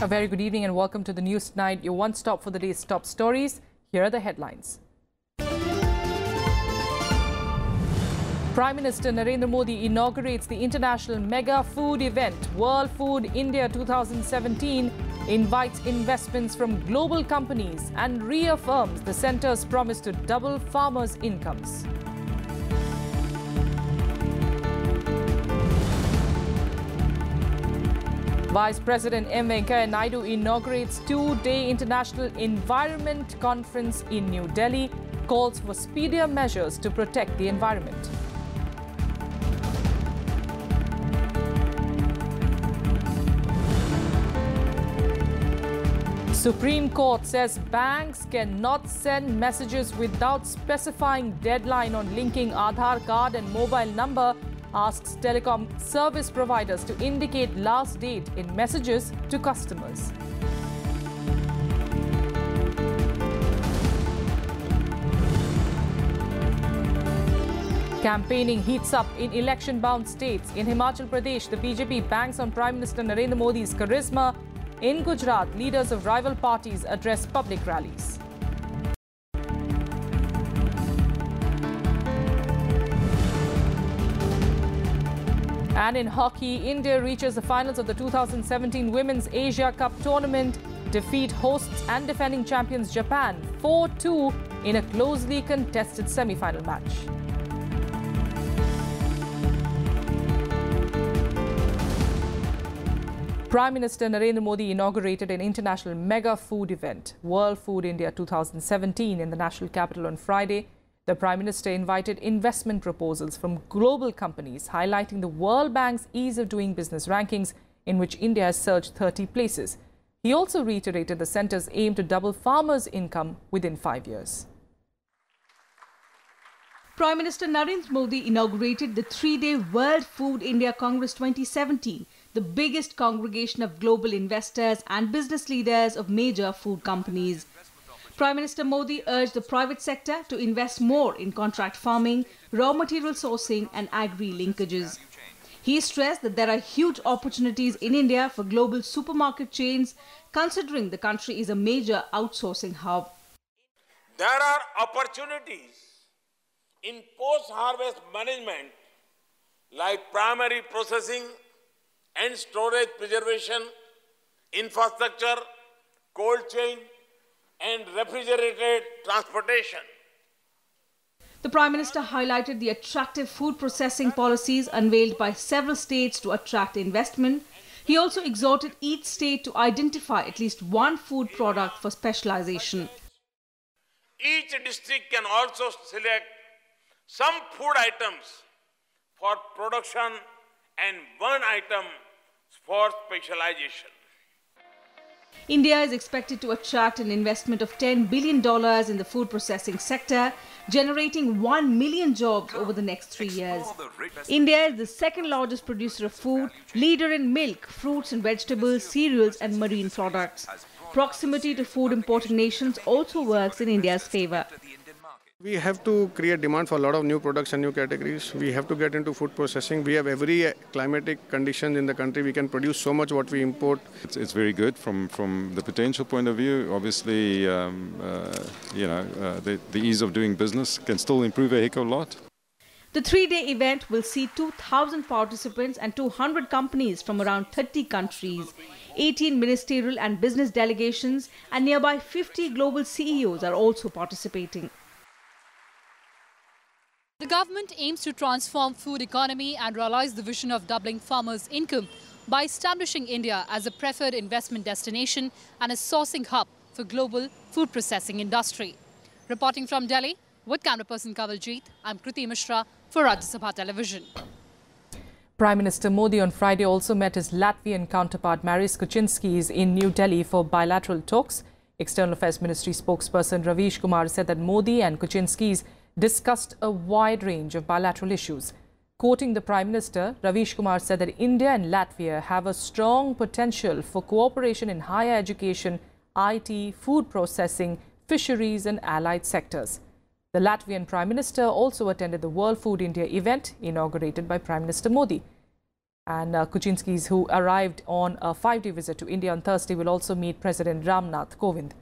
A very good evening and welcome to the News Tonight, your one stop for the day's top stories. Here are the headlines. Prime Minister Narendra Modi inaugurates the international mega food event World Food India 2017, invites investments from global companies and reaffirms the centre's promise to double farmers' incomes. Vice President M. Venkaiah Naidu inaugurates two-day International Environment Conference in New Delhi, calls for speedier measures to protect the environment. Supreme Court says banks cannot send messages without specifying deadline on linking Aadhaar card and mobile number, asks telecom service providers to indicate last date in messages to customers. Campaigning heats up in election-bound states. In Himachal Pradesh, the BJP banks on Prime Minister Narendra Modi's charisma. In Gujarat, leaders of rival parties address public rallies. And in hockey, India reaches the finals of the 2017 Women's Asia Cup tournament, defeat hosts and defending champions Japan 4-2 in a closely contested semi-final match. Prime Minister Narendra Modi inaugurated an international mega food event, World Food India 2017, in the national capital on Friday. The Prime Minister invited investment proposals from global companies, highlighting the World Bank's ease of doing business rankings, in which India has surged 30 places. He also reiterated the centre's aim to double farmers' income within 5 years. Prime Minister Narendra Modi inaugurated the three-day World Food India Congress 2017, the biggest congregation of global investors and business leaders of major food companies. Prime Minister Modi urged the private sector to invest more in contract farming, raw material sourcing and agri-linkages. He stressed that there are huge opportunities in India for global supermarket chains, considering the country is a major outsourcing hub. There are opportunities in post-harvest management like primary processing and storage preservation, infrastructure, cold chain, and refrigerated transportation. The Prime Minister highlighted the attractive food processing policies unveiled by several states to attract investment. He also exhorted each state to identify at least one food product for specialization. Each district can also select some food items for production and one item for specialization. India is expected to attract an investment of $10 billion in the food processing sector, generating 1 million jobs over the next 3 years. India is the second largest producer of food, leader in milk, fruits and vegetables, cereals and marine products. Proximity to food importing nations also works in India's favor. We have to create demand for a lot of new products and new categories. We have to get into food processing. We have every climatic condition in the country. We can produce so much what we import. It's very good from the potential point of view. Obviously, the ease of doing business can still improve a heck of a lot. The three-day event will see 2,000 participants and 200 companies from around 30 countries. 18 ministerial and business delegations and nearby 50 global CEOs are also participating. The government aims to transform food economy and realize the vision of doubling farmers' income by establishing India as a preferred investment destination and a sourcing hub for global food processing industry. Reporting from Delhi with camera person Kawaljit, I'm Kriti Mishra for Rajya Sabha Television. Prime Minister Modi on Friday also met his Latvian counterpart Maris Kučinskis in New Delhi for bilateral talks. External Affairs Ministry spokesperson Ravish Kumar said that Modi and Kučinskis discussed a wide range of bilateral issues. Quoting the Prime Minister, Ravish Kumar said that India and Latvia have a strong potential for cooperation in higher education, IT, food processing, fisheries and allied sectors. The Latvian Prime Minister also attended the World Food India event inaugurated by Prime Minister Modi. And Kuczynski's, who arrived on a 5-day visit to India on Thursday, will also meet President Ramnath Kovind.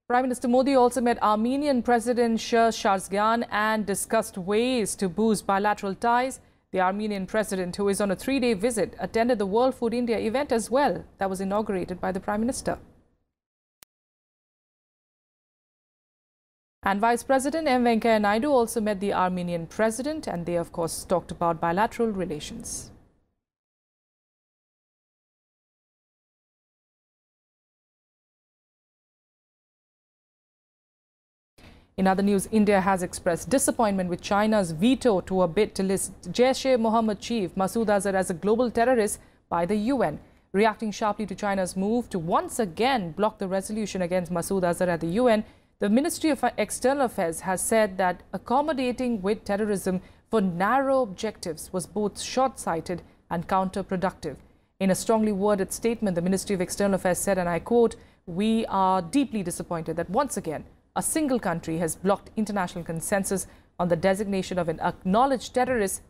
Prime Minister Modi also met Armenian President Shah Sharzgan and discussed ways to boost bilateral ties. The Armenian president, who is on a 3-day visit, attended the World Food India event as well that was inaugurated by the Prime Minister. And Vice President M. Venkaiah Naidu also met the Armenian president, and they, of course, talked about bilateral relations. In other news, India has expressed disappointment with China's veto to a bid to list Jaish-e-Mohammed chief Masood Azhar as a global terrorist by the UN. Reacting sharply to China's move to once again block the resolution against Masood Azhar at the UN, the Ministry of External Affairs has said that accommodating with terrorism for narrow objectives was both short-sighted and counterproductive. In a strongly worded statement, the Ministry of External Affairs said, and I quote, "We are deeply disappointed that once again a single country has blocked international consensus on the designation of an acknowledged terrorist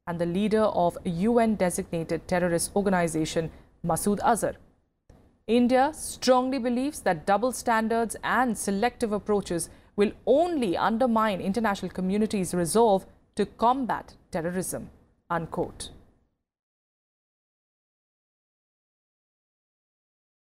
and the leader of a UN-designated terrorist organization, Masood Azhar. India strongly believes that double standards and selective approaches will only undermine international community's resolve to combat terrorism." Unquote.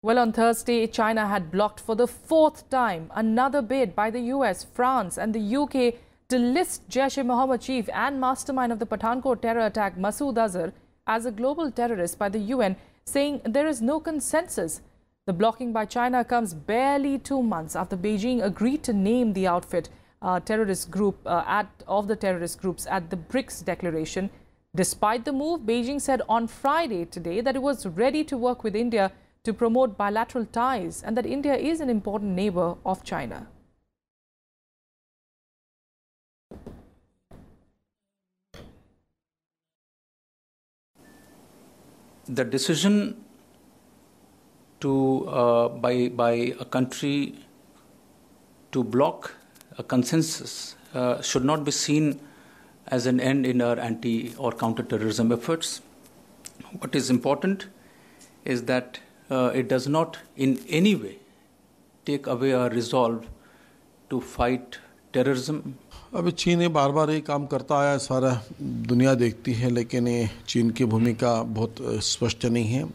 Well, on Thursday, China had blocked for the 4th time another bid by the US, France and the UK to list Jaish-e-Mohammed chief and mastermind of the Pathankot terror attack, Masood Azhar, as a global terrorist by the UN, saying there is no consensus. The blocking by China comes barely 2 months after Beijing agreed to name the outfit terrorist group of the terrorist groups at the BRICS declaration. Despite the move, Beijing said on Friday today that it was ready to work with India to promote bilateral ties and that India is an important neighbor of China. The decision to by a country to block a consensus should not be seen as an end in our anti or counter-terrorism efforts. What is important is that it does not in any way take away our resolve to fight terrorism. अब चीन ये बार बार ये काम करता आया, सारा दुनिया देखती है, लेकिन ये चीन की भूमिका बहुत स्पष्ट नहीं है.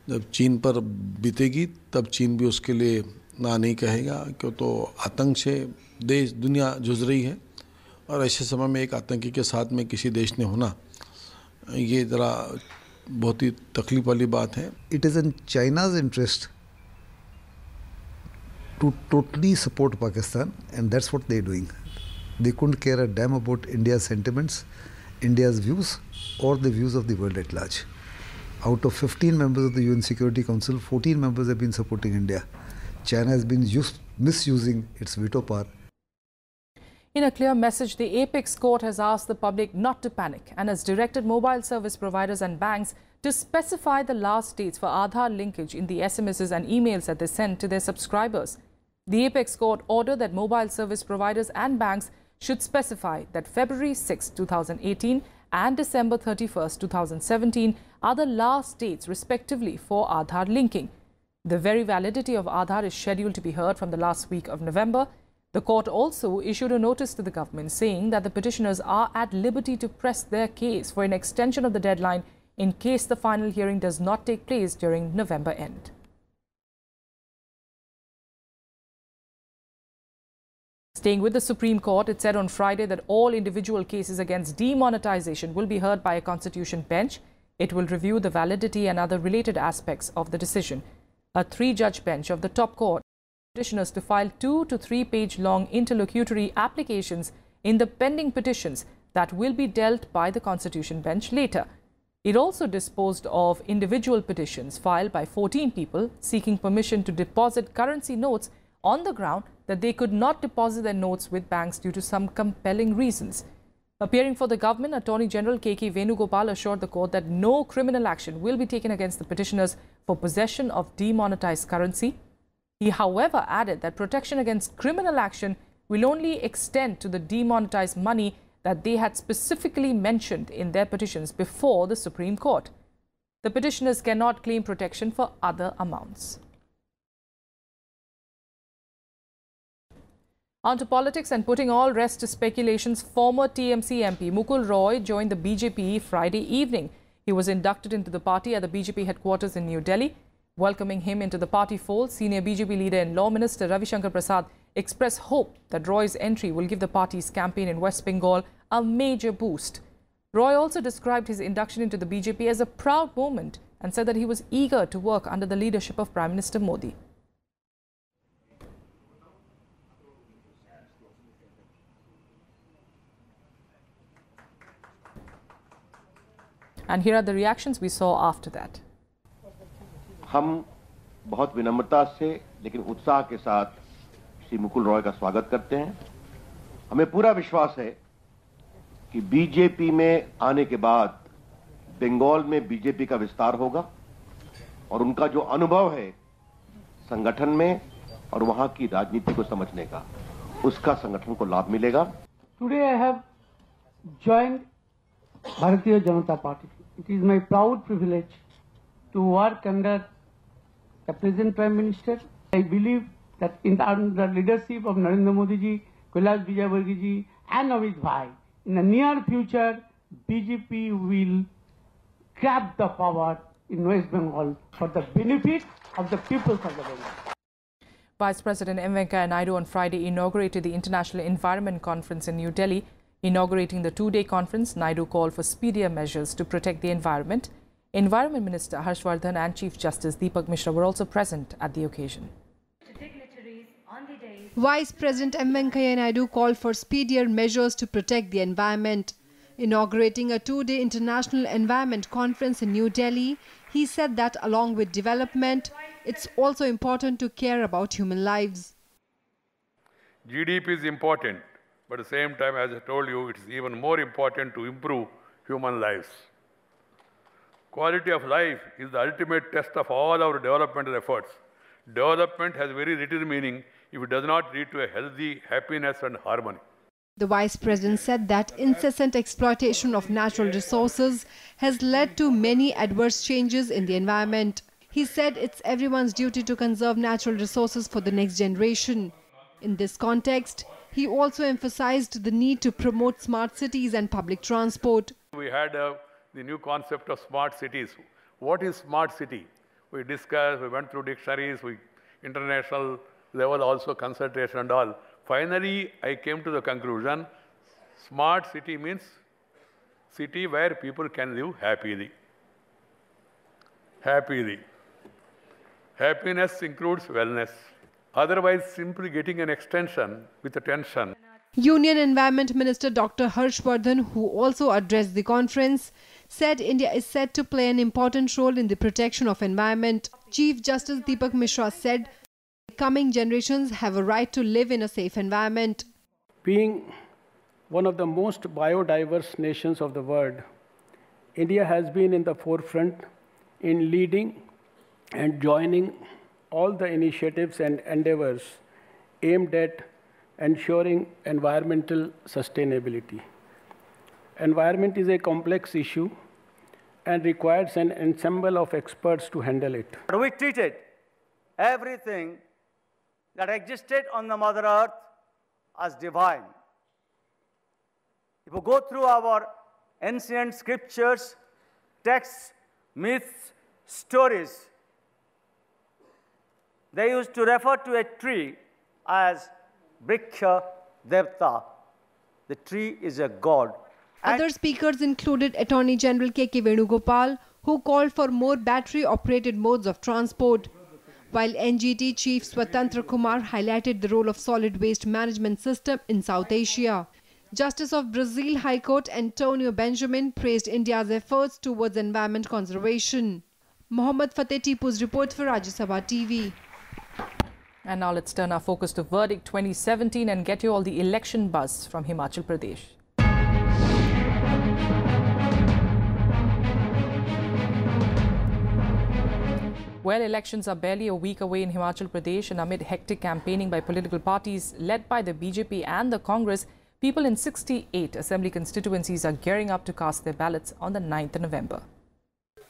जब चीन पर बीतेगी तब चीन भी उसके लिए ना नहीं कहेगा, क्यों तो आतंक से देश दुनिया जूझ रही है और ऐसे समय में एक आतंकी के साथ में किसी देश ने होना, ये ज़रा बहुत ही तकलीफ वाली बात है. It is in China's interest to totally support Pakistan, and that's what they're doing. They couldn't care a damn about India's sentiments, India's views, or the views of the world at large. Out of 15 members of the UN Security Council, 14 members have been supporting India. China has been misusing its veto power. In a clear message, the Apex Court has asked the public not to panic and has directed mobile service providers and banks to specify the last dates for Aadhaar linkage in the SMSs and emails that they send to their subscribers. The Apex Court ordered that mobile service providers and banks should specify that February 6, 2018 and December 31, 2017 are the last dates respectively for Aadhaar linking. The very validity of Aadhaar is scheduled to be heard from the last week of November. The court also issued a notice to the government saying that the petitioners are at liberty to press their case for an extension of the deadline in case the final hearing does not take place during November end. Staying with the Supreme Court, it said on Friday that all individual cases against demonetization will be heard by a constitution bench. It will review the validity and other related aspects of the decision. A 3-judge bench of the top court petitioners to file 2 to 3-page long interlocutory applications in the pending petitions that will be dealt by the Constitution Bench later. It also disposed of individual petitions filed by 14 people seeking permission to deposit currency notes on the ground that they could not deposit their notes with banks due to some compelling reasons. Appearing for the government, Attorney General K.K. Venugopal assured the court that no criminal action will be taken against the petitioners for possession of demonetized currency. He, however, added that protection against criminal action will only extend to the demonetized money that they had specifically mentioned in their petitions before the Supreme Court. The petitioners cannot claim protection for other amounts. On to politics and putting all rest to speculations, former TMC MP Mukul Roy joined the BJP Friday evening. He was inducted into the party at the BJP headquarters in New Delhi. Welcoming him into the party fold, senior BJP leader and Law Minister Ravi Shankar Prasad expressed hope that Roy's entry will give the party's campaign in West Bengal a major boost. Roy also described his induction into the BJP as a proud moment and said that he was eager to work under the leadership of Prime Minister Modi. And here are the reactions we saw after that. हम बहुत विनम्रता से लेकिन उत्साह के साथ श्री मुकुल रॉय का स्वागत करते हैं। हमें पूरा विश्वास है कि बीजेपी में आने के बाद बंगाल में बीजेपी का विस्तार होगा और उनका जो अनुभव है संगठन में और वहां की राजनीति को समझने का, उसका संगठन को लाभ मिलेगा। Today I have joined Bharatiya Janata Party. It is my proud privilege to work under the present Prime Minister. I believe that under the leadership of Narendra Modi ji, Kailash Vijayvargiya ji and Amit Bhai, in the near future, BJP will grab the power in West Bengal for the benefit of the people of the Bengal. Vice President M. Venkaiah Naidu on Friday inaugurated the International Environment Conference in New Delhi. Inaugurating the two-day conference, Naidu called for speedier measures to protect the environment. Environment Minister Harshvardhan and Chief Justice Deepak Mishra were also present at the occasion. Vice President M. Venkaiah Naidu called for speedier measures to protect the environment. Inaugurating a two-day International Environment Conference in New Delhi, he said that along with development, it's also important to care about human lives. GDP is important, but at the same time, as I told you, it is even more important to improve human lives. Quality of life is the ultimate test of all our developmental efforts. Development has very little meaning if it does not lead to a healthy happiness and harmony. The Vice President said that incessant exploitation of natural resources has led to many adverse changes in the environment. He said it's everyone's duty to conserve natural resources for the next generation. In this context, he also emphasized the need to promote smart cities and public transport. We had the new concept of smart cities. What is smart city? We discussed, we went through dictionaries, international level also consultation and all. Finally, I came to the conclusion, smart city means city where people can live happily. Happily. Happiness includes wellness. Otherwise, simply getting an extension with a tension. Union Environment Minister Dr. Harshvardhan, who also addressed the conference, said India is set to play an important role in the protection of environment. Chief Justice Deepak Mishra said coming generations have a right to live in a safe environment. Being one of the most biodiverse nations of the world, India has been in the forefront in leading and joining all the initiatives and endeavors aimed at ensuring environmental sustainability. Environment is a complex issue and requires an ensemble of experts to handle it. We treated everything that existed on the Mother Earth as divine. If we go through our ancient scriptures, texts, myths, stories, they used to refer to a tree as Vriksha Devta. The tree is a god. Other speakers included Attorney General K.K. Venugopal, who called for more battery-operated modes of transport, while NGT Chief Swatantra Kumar highlighted the role of solid waste management system in South Asia. Justice of Brazil High Court Antonio Benjamin praised India's efforts towards environment conservation. Mohammad Fateh Tipu's report for Rajya Sabha TV. And now let's turn our focus to Verdict 2017 and get you all the election buzz from Himachal Pradesh. Well, elections are barely a week away in Himachal Pradesh, and amid hectic campaigning by political parties led by the BJP and the Congress, people in 68 assembly constituencies are gearing up to cast their ballots on the 9th of November.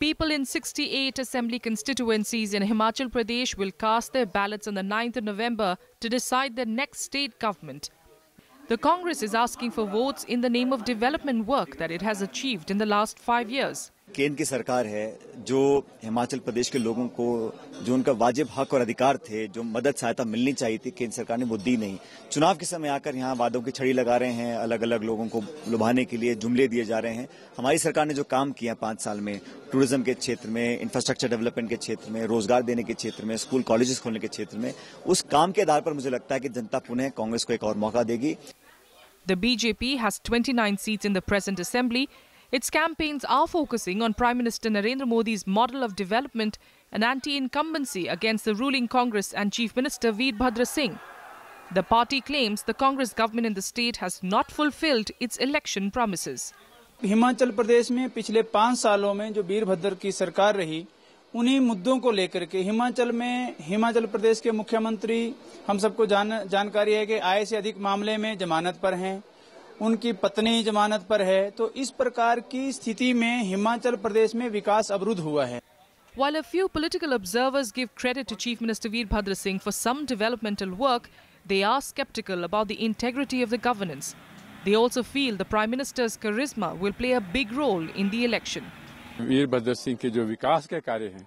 People in 68 assembly constituencies in Himachal Pradesh will cast their ballots on the 9th of November to decide their next state government. The Congress is asking for votes in the name of development work that it has achieved in the last 5 years. केंद्र की सरकार है जो हिमाचल प्रदेश के लोगों को जो उनका वाजिब हक और अधिकार थे, जो मदद सहायता मिलनी चाहिए थी, केंद्र सरकार ने वो दी नहीं। चुनाव के समय आकर यहाँ वादों की छड़ी लगा रहे हैं, अलग अलग लोगों को लुभाने के लिए जुमले दिए जा रहे हैं। हमारी सरकार ने जो काम किया 5 साल में, टूरिज्म के क्षेत्र में, इंफ्रास्ट्रक्चर डेवलपमेंट के क्षेत्र में, रोजगार देने के क्षेत्र में, स्कूल कॉलेजेस खोलने के क्षेत्र में, उस काम के आधार पर मुझे लगता है कि जनता पुनः कांग्रेस को एक और मौका देगी। The BJP has 29 seats in the present assembly. Its campaigns are focusing on Prime Minister Narendra Modi's model of development and anti-incumbency against the ruling Congress and Chief Minister Veerbhadra Singh. The party claims the Congress government in the state has not fulfilled its election promises. Himachal Pradesh में पिछले 5 सालों में जो वीरभद्र की सरकार रही, उन्हीं मुद्दों को लेकर के हिमाचल प्रदेश के मुख्यमंत्री हम सबको जानकारी है कि आय से अधिक मामले में जमानत पर हैं, उनकी पत्नी जमानत पर है, तो इस प्रकार की स्थिति में हिमाचल प्रदेश में विकास अवरुद्ध हुआ है। While a few political observers give credit to Chief Minister Veerbhadra Singh for some developmental work, they are skeptical about the integrity of the governance. They also feel the Prime Minister's charisma will play a big role in the election. Virbhadra Singh के जो विकास के कार्य हैं,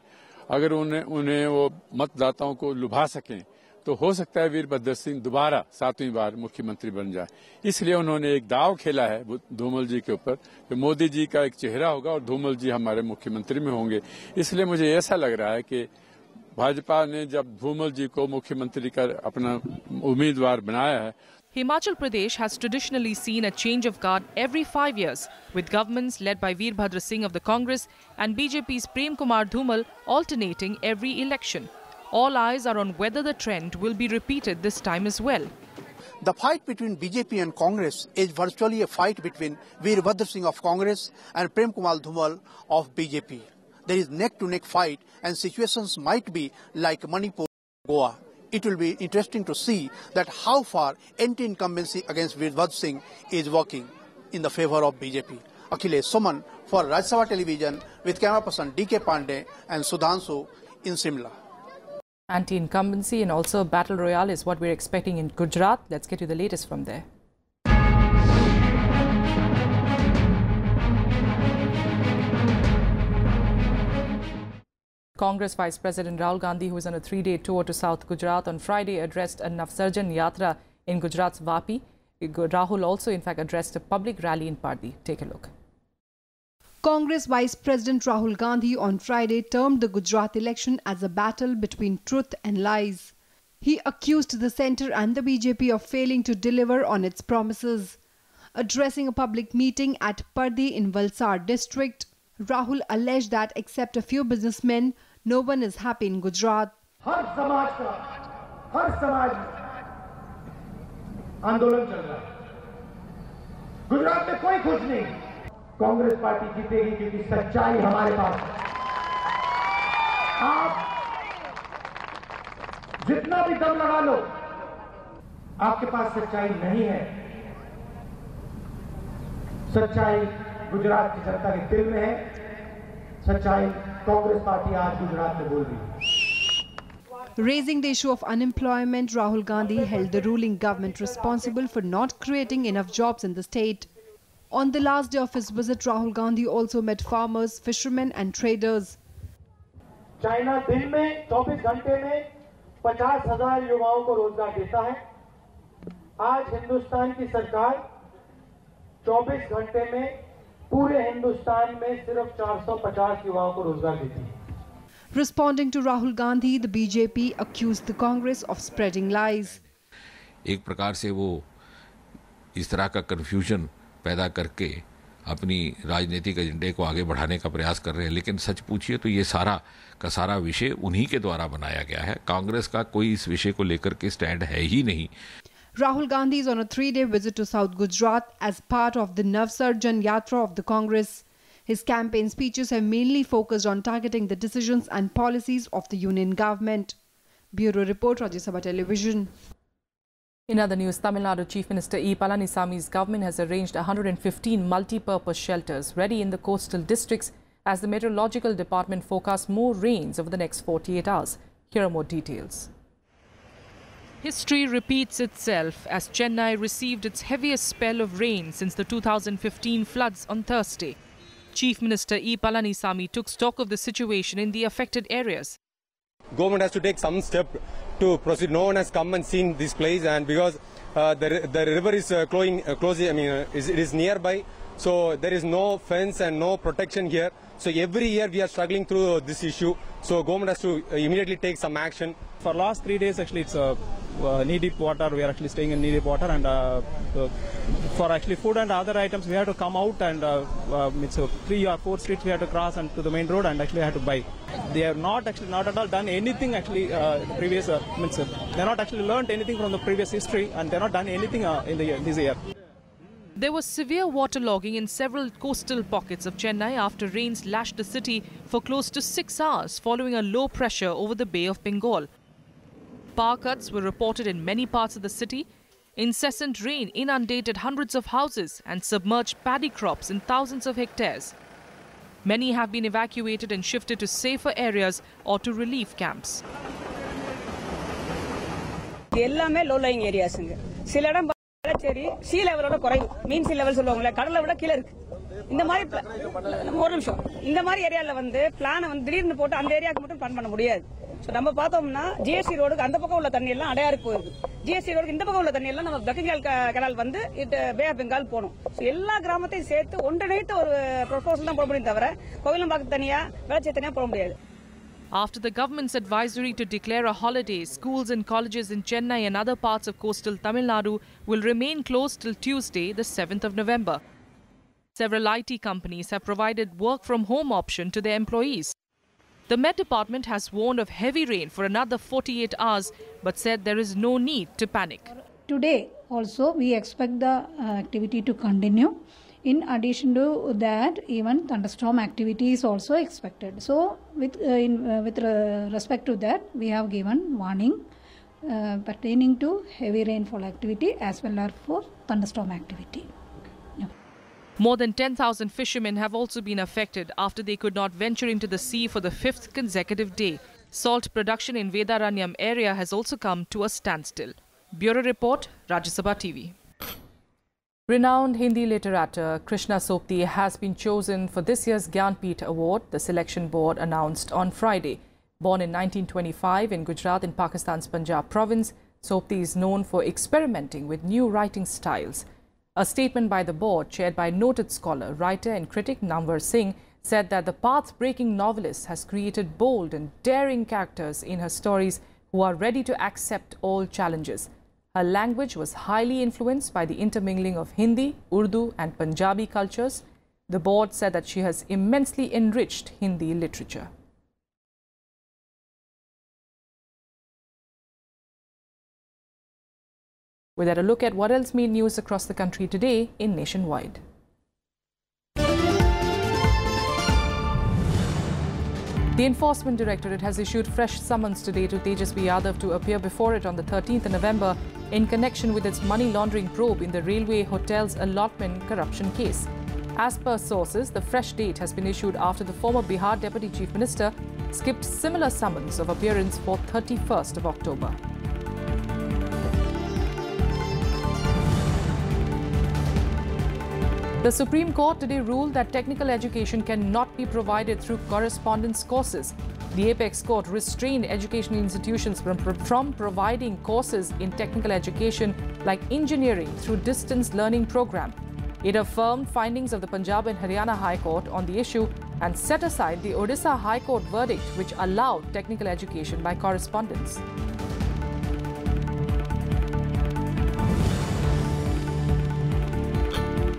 अगर उन्हें वो मतदाताओं को लुभा सकें तो हो सकता है वीरभद्र सिंह दोबारा 7वीं बार मुख्यमंत्री बन जाए। इसलिए उन्होंने एक दाव खेला है धूमल जी के ऊपर कि मोदी जी का एक चेहरा होगा और धूमल जी हमारे मुख्यमंत्री में होंगे। इसलिए मुझे ऐसा लग रहा है कि भाजपा ने जब धूमल जी को मुख्यमंत्री का अपना उम्मीदवार बनाया है। Himachal Pradesh has traditionally seen a change of guard every 5 years, with governments led by Veerbhadra Singh of the Congress and BJP's Prem Kumar Dhumal alternating every election. All eyes are on whether the trend will be repeated this time as well. The fight between BJP and Congress is virtually a fight between Veerbhadra Singh of Congress and Prem Kumar Dhumal of BJP. There is neck-to-neck fight and situations might be like Manipur, Goa. It will be interesting to see that how far anti-incumbency against Veerbhadra Singh is working in the favor of BJP. Akhilesh Suman for Rajya Sabha Television with camera person DK Pandey and Sudhanshu in Simla. Anti-incumbency and also a battle royale is what we're expecting in Gujarat. Let's get you the latest from there. Congress Vice President Rahul Gandhi, who is on a 3-day tour to South Gujarat on Friday, addressed a Navsarjan Yatra in Gujarat's Vapi. Rahul also, in fact, addressed a public rally in Pardi. Take a look. Congress Vice President Rahul Gandhi on Friday termed the Gujarat election as a battle between truth and lies. He accused the centre and the BJP of failing to deliver on its promises. Addressing a public meeting at Pardi in Valsad district, Rahul alleged that except a few businessmen, no one is happy in Gujarat. हर समाज आंदोलन चल रहा है। गुजरात में कोई खुश नहीं। Congress party जीतेगी क्योंकि सच्चाई हमारे पास है। आप जितना भी दम लगा लो, आपके पास सच्चाई नहीं है। सच्चाई गुजरात की जनता के दिल में है। सच्चाई कांग्रेस पार्टी आज गुजरात में बोल रही है। Raising the issue of unemployment, Rahul Gandhi held the ruling government responsible for not creating enough jobs in the state. On the last day of his visit, Rahul Gandhi also met farmers, fishermen and traders. China दिन में 24 घंटे में 50,000 युवाओं को रोजगार देता है। आज हिंदुस्तान की सरकार 24 घंटे में पूरे हिंदुस्तान में सिर्फ 450 युवाओं को रोजगार देती है। Responding to Rahul Gandhi, the BJP accused the Congress of spreading lies. एक प्रकार से वो इस तरह का कंफ्यूजन पैदा करके अपनी राजनीतिक एजेंडे को आगे बढ़ाने का प्रयास कर रहे हैं, लेकिन सच पूछिए तो ये सारा का सारा विषय उन्हीं के द्वारा बनाया गया है। कांग्रेस का कोई इस विषय को लेकर के स्टैंड है ही नहीं। Rahul Gandhi is on a 3-day visit to South Gujarat as part of the Navsarjan Yatra of the Congress. His campaign speeches have mainly focused on targeting the decisions and policies of the union government. Bureau Report, Rajya Sabha Television. In other news, Tamil Nadu Chief Minister E. Palanisami's government has arranged 115 multi-purpose shelters ready in the coastal districts as the Meteorological Department forecasts more rains over the next 48 hours. Here are more details. History repeats itself as Chennai received its heaviest spell of rain since the 2015 floods on Thursday. Chief Minister E. Palanisami took stock of the situation in the affected areas. Government has to take some step to proceed. No one has come and seen this place, and because the river is it is nearby, so there is no fence and no protection here. So every year we are struggling through this issue. So government has to immediately take some action. For last 3 days, actually, it's knee-deep water. We are actually staying in knee-deep water, and for actually food and other items, we have to come out, and it's 3 or 4 streets we have to cross and to the main road, and actually have to buy. They have not at all done anything actually previous. They have not actually learned anything from the previous history, and they have not done anything in this year. There was severe waterlogging in several coastal pockets of Chennai after rains lashed the city for close to 6 hours following a low pressure over the Bay of Bengal. Power cuts were reported in many parts of the city. Incessant rain inundated hundreds of houses and submerged paddy crops in thousands of hectares. Many have been evacuated and shifted to safer areas or to relief camps. Low-lying areas. Sea level mean sea level சொல்லுவாங்கல கடலை விட கீழ இருக்கு இந்த மாதிரி ஒரு நிமிஷம் இந்த மாதிரி ஏரியால பிளான் திடீர்னு போட்டு அந்த ஏரியாக்கு மட்டும் பிளான் பண்ண முடியாது சோ நம்ம பார்த்தோம்னா ஜிஎஸ்டி ரோடுக்கு அந்த பக்கம் உள்ள தண்ணி எல்லாம் அடையாருக்கு போகுது ஜிஎஸ்டி ரோடுக்கு இந்த பக்கம் உள்ள தண்ணி எல்லாம் நம்ம பெக்கங்கால் கனால் பே ஆஃப் பெங்கால் போணும் சோ எல்லா கிராமத்தையும் சேர்த்து ஒன்றிணைத்து ஒரு ப்ரொபோசல் தான் போட முடியும் தவிர கோவிலம்பாக்கம் தனியா வேளச்சேரி தனியா போட முடியாது. After the government's advisory to declare a holiday, schools and colleges in Chennai and other parts of coastal Tamil Nadu will remain closed till Tuesday, the 7th of November. Several IT companies have provided work from home option to their employees. The Met Department has warned of heavy rain for another 48 hours, but said there is no need to panic. Today also we expect the activity to continue. In addition to that, even thunderstorm activity is also expected. So, with respect to that, we have given warning pertaining to heavy rainfall activity as well as for thunderstorm activity. Yeah. More than 10,000 fishermen have also been affected after they could not venture into the sea for the 5th consecutive day. Salt production in Vedaranyam area has also come to a standstill. Bureau Report, Rajya Sabha TV. Renowned Hindi literator Krishna Sopti has been chosen for this year's Gyanpith Award, the selection board announced on Friday. Born in 1925 in Gujarat in Pakistan's Punjab province, Sopti is known for experimenting with new writing styles. A statement by the board, chaired by noted scholar, writer and critic Namvar Singh, said that the path-breaking novelist has created bold and daring characters in her stories who are ready to accept all challenges. Her language was highly influenced by the intermingling of Hindi, Urdu and Punjabi cultures. The board said that she has immensely enriched Hindi literature. We had a look at what else made news across the country today in Nationwide. The Enforcement Directorate has issued fresh summons today to Tejasvi Yadav to appear before it on the 13th of November in connection with its money laundering probe in the Railway Hotels allotment corruption case. As per sources, the fresh date has been issued after the former Bihar Deputy Chief Minister skipped similar summons of appearance for 31st of October. The Supreme Court today ruled that technical education cannot be provided through correspondence courses. The Apex Court restrained educational institutions from providing courses in technical education like engineering through distance learning program. It affirmed findings of the Punjab and Haryana High Court on the issue and set aside the Odisha High Court verdict which allowed technical education by correspondence.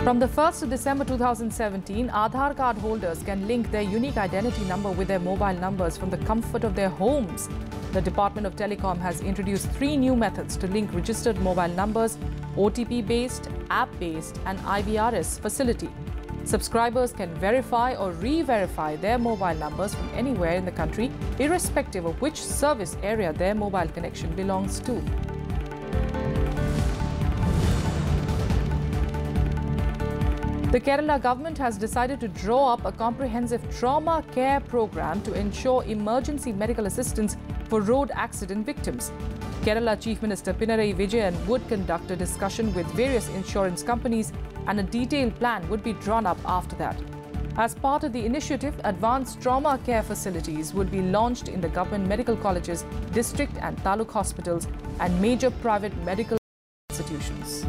From the 1st of December 2017, Aadhaar card holders can link their unique identity number with their mobile numbers from the comfort of their homes. The Department of Telecom has introduced 3 new methods to link registered mobile numbers: OTP-based, app-based and IVRS facility. Subscribers can verify or re-verify their mobile numbers from anywhere in the country, irrespective of which service area their mobile connection belongs to. The Kerala government has decided to draw up a comprehensive trauma care program to ensure emergency medical assistance for road accident victims. Kerala Chief Minister Pinarayi Vijayan would conduct a discussion with various insurance companies, and a detailed plan would be drawn up after that. As part of the initiative, advanced trauma care facilities would be launched in the government medical colleges, district and taluk hospitals, and major private medical institutions.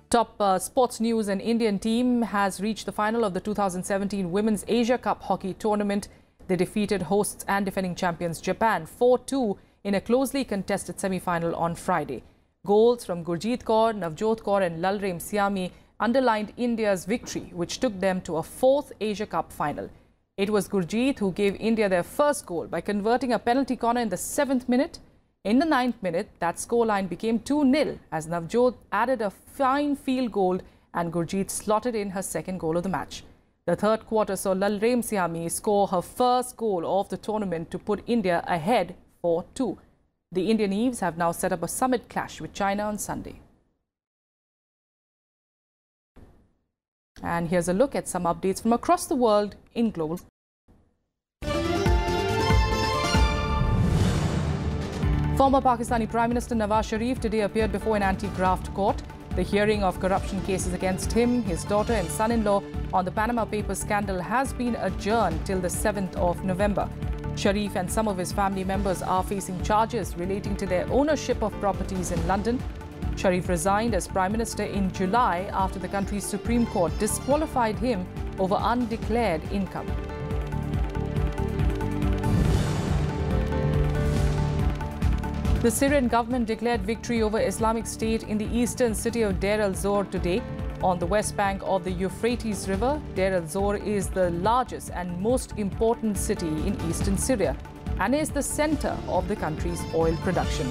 Top sports news: an Indian team has reached the final of the 2017 Women's Asia Cup hockey tournament. They defeated hosts and defending champions Japan 4-2 in a closely contested semi-final on Friday. Goals from Gurjeet Kaur, Navjot Kaur and Lalrem Siami underlined India's victory, which took them to a fourth Asia Cup final. It was Gurjeet who gave India their first goal by converting a penalty corner in the 7th minute. In the 9th minute, that scoreline became 2-0 as Navjot added a fine field goal and Gurjeet slotted in her second goal of the match. The third quarter saw Lalrem Siami score her first goal of the tournament to put India ahead 4-2. The Indian Eves have now set up a summit clash with China on Sunday. And here's a look at some updates from across the world in global. Former Pakistani Prime Minister Nawaz Sharif today appeared before an anti-graft court. The hearing of corruption cases against him, his daughter and son-in-law on the Panama Papers scandal has been adjourned till the 7th of November. Sharif and some of his family members are facing charges relating to their ownership of properties in London. Sharif resigned as Prime Minister in July after the country's Supreme Court disqualified him over undeclared income. The Syrian government declared victory over Islamic State in the eastern city of Deir el-Zor today. On the west bank of the Euphrates River, Deir el-Zor is the largest and most important city in eastern Syria and is the center of the country's oil production.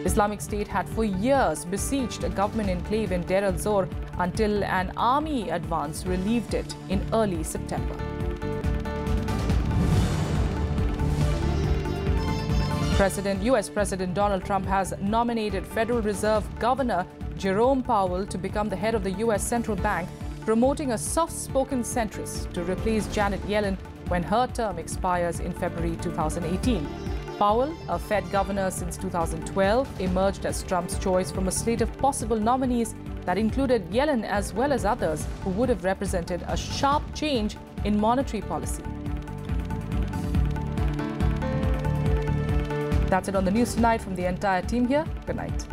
Islamic State had for years besieged a government enclave in Deir el-Zor until an army advance relieved it in early September. US President Donald Trump has nominated Federal Reserve Governor Jerome Powell to become the head of the US Central Bank, promoting a soft-spoken centrist to replace Janet Yellen when her term expires in February 2018. Powell, a Fed governor since 2012, emerged as Trump's choice from a slate of possible nominees that included Yellen as well as others who would have represented a sharp change in monetary policy. That's it on the news tonight from the entire team here. Good night.